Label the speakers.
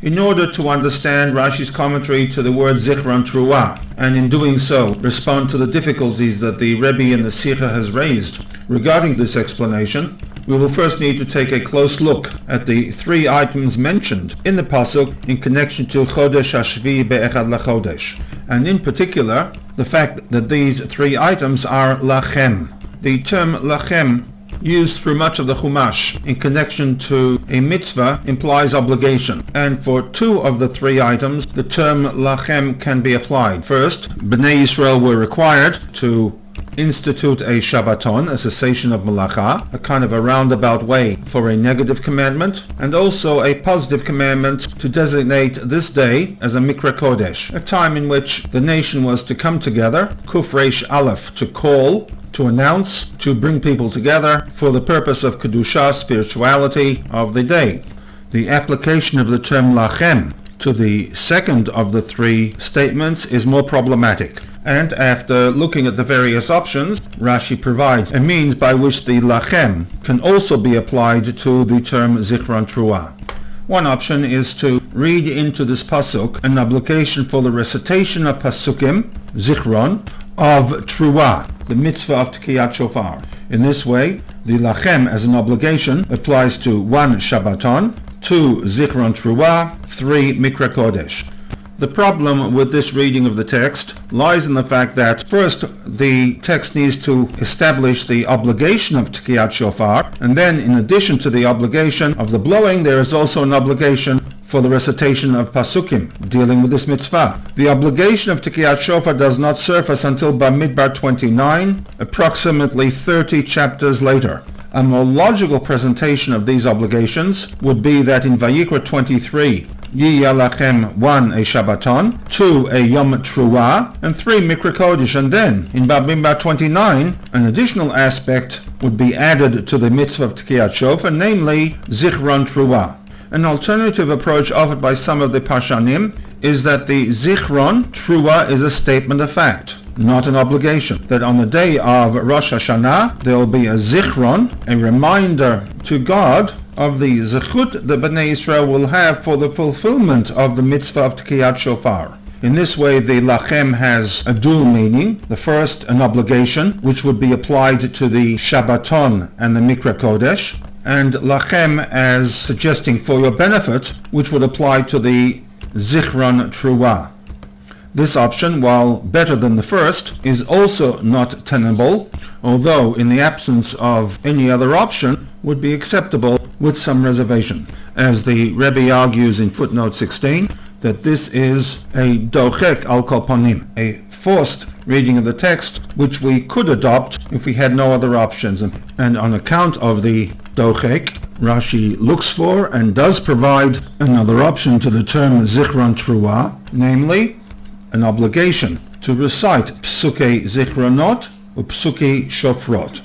Speaker 1: in order to understand Rashi's commentary to the word Zichron Truah, and in doing so respond to the difficulties that the Rebbe in the SICHAH has raised regarding this explanation, we will first need to take a close look at the three items mentioned in the pasuk in connection to Chodesh Hashvi Be'echad LaChodesh, and in particular the fact that these three items are Lachem. The term Lachem, used through much of the Chumash in connection to a mitzvah, implies obligation, and for two of the three items the term Lachem can be applied. First, Bnei Yisrael were required to institute a Shabbaton, a cessation of Malacha, a kind of a roundabout way for a negative commandment, and also a positive commandment to designate this day as a Mikra Kodesh, a time in which the nation was to come together, Kuf Reish Aleph, to call, to announce, to bring people together for the purpose of Kedusha, spirituality of the day. The application of the term Lachem to the second of the three statements is more problematic, and after looking at the various options, Rashi provides a means by which the Lachem can also be applied to the term Zichron Truah. One option is to read into this pasuk an obligation for the recitation of pasukim, Zichron, of Truah, the mitzvah of Tkiyat Shofar. In this way, the Lachem as an obligation applies to 1 Shabbaton, 2 Zichron Truah, 3 Mikra Kodesh. The problem with this reading of the text lies in the fact that first the text needs to establish the obligation of Tkiyat Shofar, and then in addition to the obligation of the blowing there is also an obligation for the recitation of Pasukim dealing with this mitzvah. The obligation of Tkiyat Shofar does not surface until Bamidbar 29, approximately 30 chapters later. A more logical presentation of these obligations would be that in Vayikra 23, Yiyah Lachem 1 a Shabbaton, 2 a Yom Truah, and 3 Mikra Kodesh, and then in Bamidbar 29 an additional aspect would be added to the mitzvah of Tkiyat Shofar, namely Zichron Truah. An alternative approach offered by some of the Parshanim is that the Zichron Truah is a statement of fact, not an obligation. That on the day of Rosh Hashanah there will be a Zichron, a reminder to God of the Zechut that Bnei Yisrael will have for the fulfillment of the mitzvah of Tkiyat Shofar. In this way the Lachem has a dual meaning. The first, an obligation, which would be applied to the Shabbaton and the Mikra Kodesh, and Lachem as suggesting for your benefit, which would apply to the Zichron Truah. This option, while better than the first, is also not tenable, although in the absence of any other option would be acceptable with some reservation, as the Rebbe argues in footnote 16 that this is a dochek al kol panim, a forced reading of the text which we could adopt if we had no other options, and on account of the dochek, Rashi looks for and does provide another option to the term Zichron Truah, namely an obligation to recite Psukei Zichronot or Psukei Shofrot.